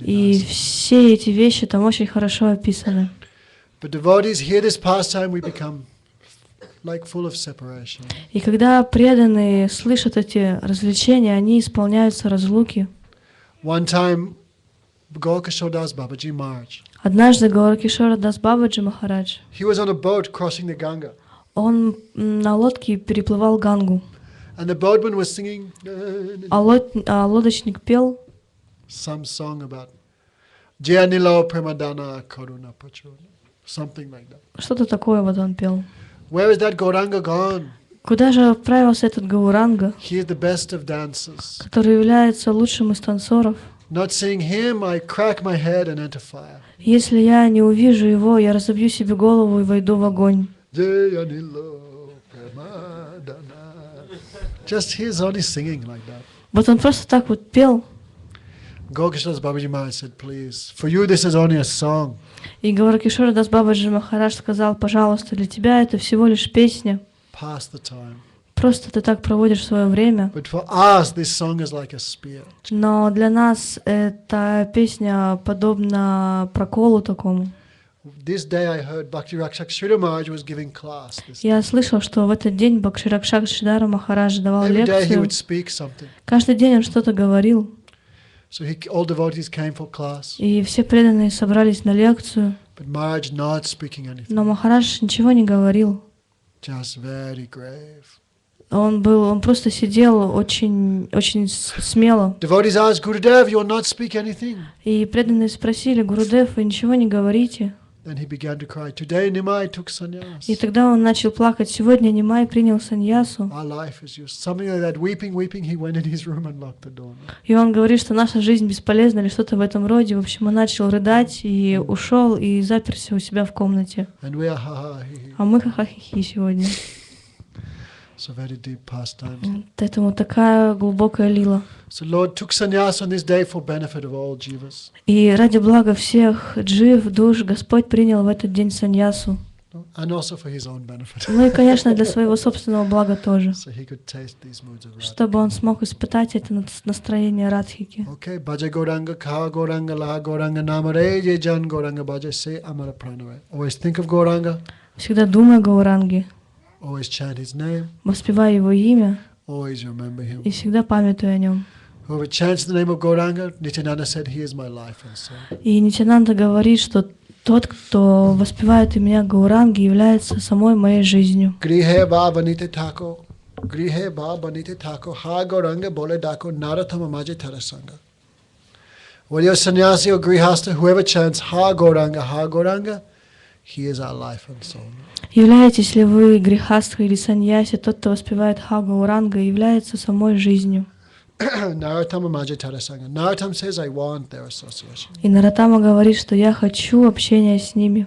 И все эти вещи там очень хорошо описаны. И когда преданные слышат эти развлечения, они исполняются разлуки. Однажды Гауракишора Дас Бабаджи Махарадж, он на лодке переплывал Гангу, а лодочник пел что-то такое, вот он пел. Where is that Gauranga gone? Куда же отправился этот Гауранга, He is the best of dancers. который является лучшим из танцоров? Not seeing him, I crack my head and enter fire. Если я не увижу его, я разобью себе голову и войду в огонь. Just he's only singing like that. Вот он просто так вот пел. Gaurkishore Babaji Maharaj said, please, for you this is only a song. И Гауракишора Дас Бабаджи Махарадж сказал: пожалуйста, для тебя это всего лишь песня. Pass the time. Просто ты так проводишь свое время. But for us, this song is like a spear. Но для нас эта песня подобна проколу такому. This day I heard Bhakti Rakshak Sridhar Maharaj was giving class. Я слышал, что в этот день Бхакти Ракшак Шридхара Махарадж давал Every day he лекцию. would speak something. Каждый день он что-то говорил. So all devotees came for class. И все преданные собрались на лекцию. But Maharaj not speaking anything. Но Махарадж ничего не говорил. Just very grave. Он просто сидел очень смело. Devotees asked, Gurudev, you will not speak anything. И преданные спросили: Гурудев, вы ничего не говорите? Then he began to cry. Today Nimai took sannyas. И тогда он начал плакать. Сегодня Нимай принял саньясу. Our life is useless. Something like that. Weeping, he went in his room and locked the door. И он говорит, что наша жизнь бесполезна или что-то в этом роде. В общем, он начал рыдать и ушел и заперся у себя в комнате. And we are ha-ha, hi-hi. А мы ха-ха-хи-хи сегодня. So very deep pastimes. Поэтому такая глубокая лила. So Lord took sannyas on this day for benefit of all jivas. И ради блага всех джив, душ, Господь принял в этот день саньясу. And also for his own benefit. Ну и, конечно, для своего собственного блага тоже. So he could taste these moods of Radha. Чтобы он смог испытать это настроение Радхики. Okay, Bhaja Gauranga, Ka Gauranga, La Gauranga, Namare, Ye Jan Gauranga, Bhaja, say Amara Pranare. Always think of Gauranga. Всегда думай о Гауранге. Always chant his name. Воспевай его имя. Always remember him. И всегда памятуй о нем. Whoever chants the name of Gauranga, Nityananda said, he is my life and soul. И Нитянанда говорит, что тот, кто воспевает имя Гауранги, является самой моей жизнью. Grihe Bhavanite Thako, Grihe Bhavanite Thako, Ha Gauranga Bole Dako, Naratama Maje Tarasanga. Whether you're sannyasi or grihasta, whoever chants Ha Gauranga, he is our life and soul. Являетесь ли вы грехастха или саньяси, тот, кто воспевает Ха Гауранга, является самой жизнью. Naratama Maje Tarasanga. Narottam says, I want their association. И Наратама говорит, что я хочу общения с ними.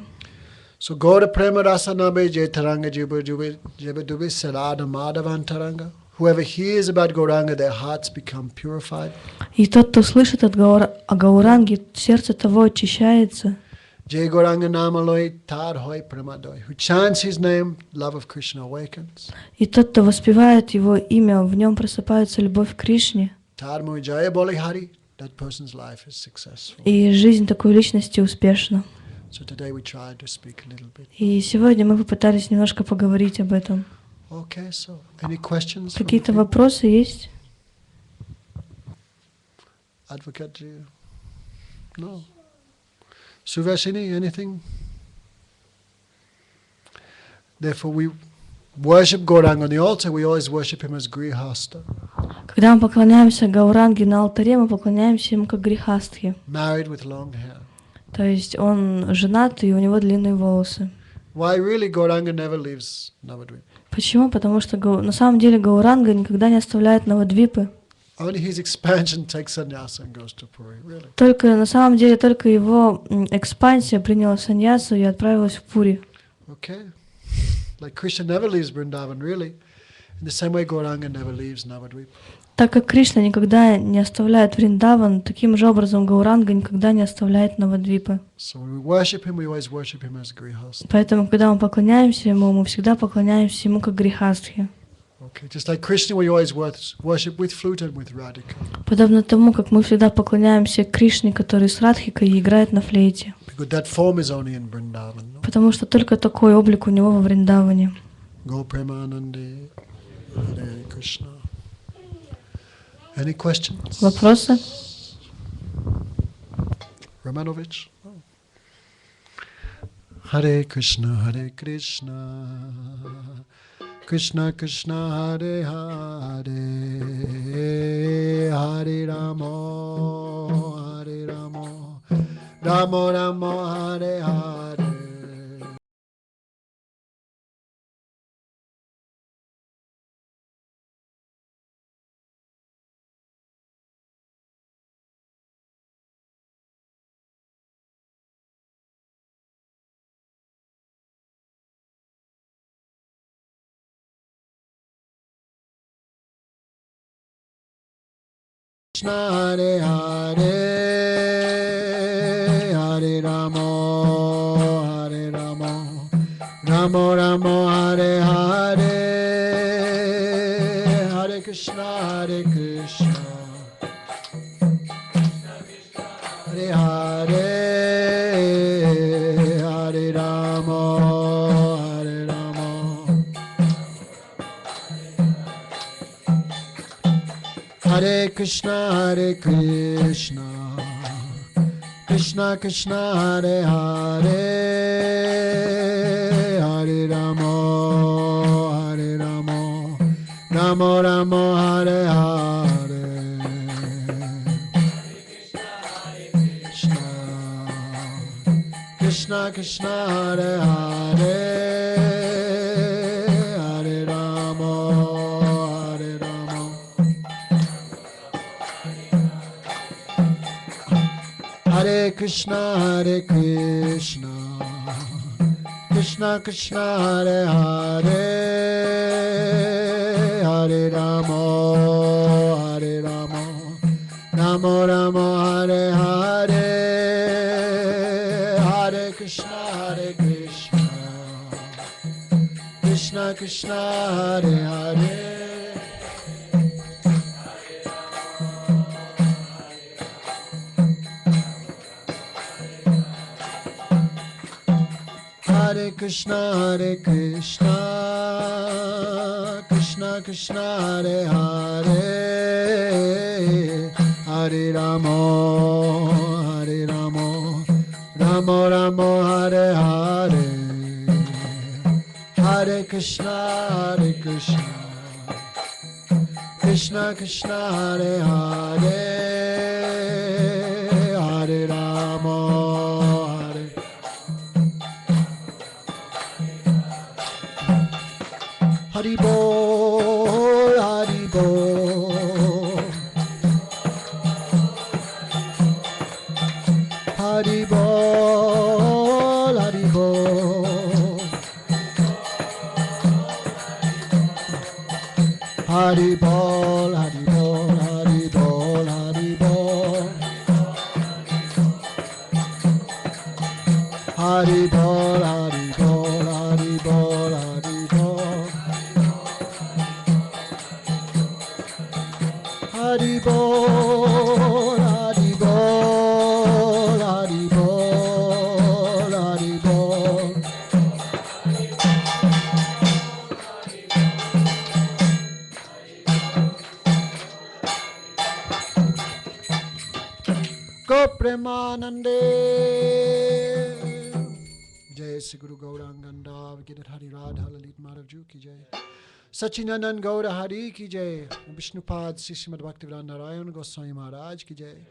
So Gaura Prema Rasa Nabe Jetaranga Jibadubi Sarada Madhavantaranga. Whoever hears about Gauranga, their hearts become purified. И тот, кто слышит о Гауранге, сердце того очищается. Jai Gauranga Namaloi Tar Hoi Premadoi. Who chants his name, love of Krishna awakens. И тот, кто воспевает его имя, в нем просыпается любовь к Кришне. Tar Mui Jaya Boli Hari, that person's life is successful. И жизнь такой личности успешна. So today we tried to speak a little bit. И сегодня мы попытались немножко поговорить об этом. Okay, so any questions? Какие-то вопросы есть? Advocate, no. Suvashini, anything? Therefore, we worship Gauranga on the altar. We always worship him as Grihasta, Когда мы поклоняемся Гауранге на алтаре, мы поклоняемся ему как грехастхе. married with long hair. То есть он женат, и у него длинные волосы. Why really Gauranga never leaves Navadvip? Почему? Потому что на самом деле Гауранга никогда не оставляет Навадвипы. Only his expansion takes sannyasa and goes to Puri, really. Только на самом деле только его экспансия приняла саньясу и отправилась в Пури. Okay. Like Krishna never leaves Vrindavan, really. In the same way, Gauranga never leaves Navadvip. Так как Кришна никогда не оставляет Вриндаван, таким же образом Гауранга никогда не оставляет Навадвипы. So when we worship him, we always worship him as Grihasta. Поэтому, когда мы поклоняемся ему, мы всегда поклоняемся ему как грехастхе. Okay, just like Krishna, we always worship with flute and with Radhika. Подобно тому, как мы всегда поклоняемся Кришне, который с Радхикой и играет на флейте. Because that form is only in Vrindavan. No? Потому что только такой облик у него во Вриндаване. Go Premanandi, Hare Krishna. Any questions? Вопросы? Ramanovich? Oh. Hare Krishna, Hare Krishna, Krishna Krishna, Hare Hare, Hare Rama, Hare Rama, Rama Rama, Hare Hare. Krishna Hare Hare, Hare Rama, Hare Rama, Rama Rama, Hare Hare, Hare Krishna, Hare Krishna, Hare Hare, Hare Rama, Hare Rama. Hare Krishna, Hare Krishna, Krishna Krishna, Hare Hare, Hare Rama, Hare Rama, Rama Rama, Hare Hare. Krishna Krishna, Hare Hare, Hare Rama, Hare Rama. Hare Krishna, Hare Krishna, Krishna Krishna, Hare Hare, Hare Rama, Hare Rama, Rama Rama, Hare Hare, Hare Krishna, Hare Krishna, Krishna Krishna, Hare Hare. Hare Krishna, Hare Krishna, Krishna Krishna, Hare Hare, Hare Rama, Hare Rama, Rama Rama, Hare Hare, Hare Krishna, Hare Krishna, Krishna Krishna, Hare Hare, Hare Rama, Hare. Hari Bol, Hari Bol, Hari Bol, Hari Bol, Hari Bol, Hari Bol, Hari Bol, Hari Bol, Hari Bol, Hari Bol, Hari Bol, Hari Bol. Hari Bol, Hari Bol, Hari Bol, Hari Bol. Go Premanande. Jai Sri Guru Gauranganda, Vigidat Hari Radha Lalit Madhav Ji ki jai. Sachinandan Gaura Hari ki jai, Vishnupad Srimad Bhaktivedanta Narayan Goswami Maharaj ki jai,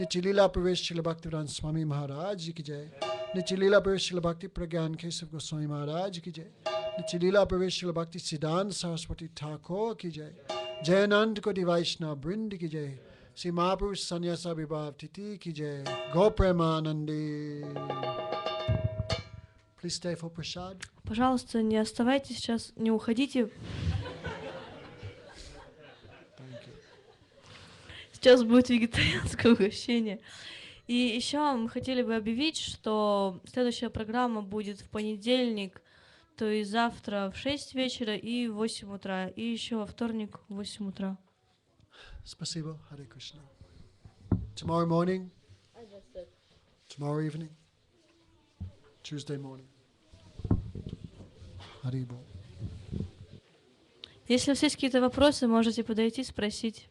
Nityalila Pravesh Srila Bhaktivedanta Swami Maharaj ki jai, Nityalila Pravesh Srila Bhakti Pragyan Kesav Goswami Maharaj ki jai, Nityalila Pravesh Srila Bhakti Siddhanta Saraswati Thakur ki jai, Jayanand Koti Vaishnava Brind ki jai, Sri Mahapurush Sannyasa Vibhav Titi ki jai, Go Premanandi. Please stay for prasad. Пожалуйста, не оставайтесь сейчас, не уходите. Thank you. Сейчас будет вегетарианское угощение. И еще мы хотели бы объявить, что следующая программа будет в понедельник, то и завтра в 6 вечера и в 8 утра, и еще во вторник в 8 утра. Spasibo, Hare Krishna. Tomorrow morning, tomorrow evening, Tuesday morning. Hare Bol. Если у вас есть какие-то вопросы, можете подойти, спросить.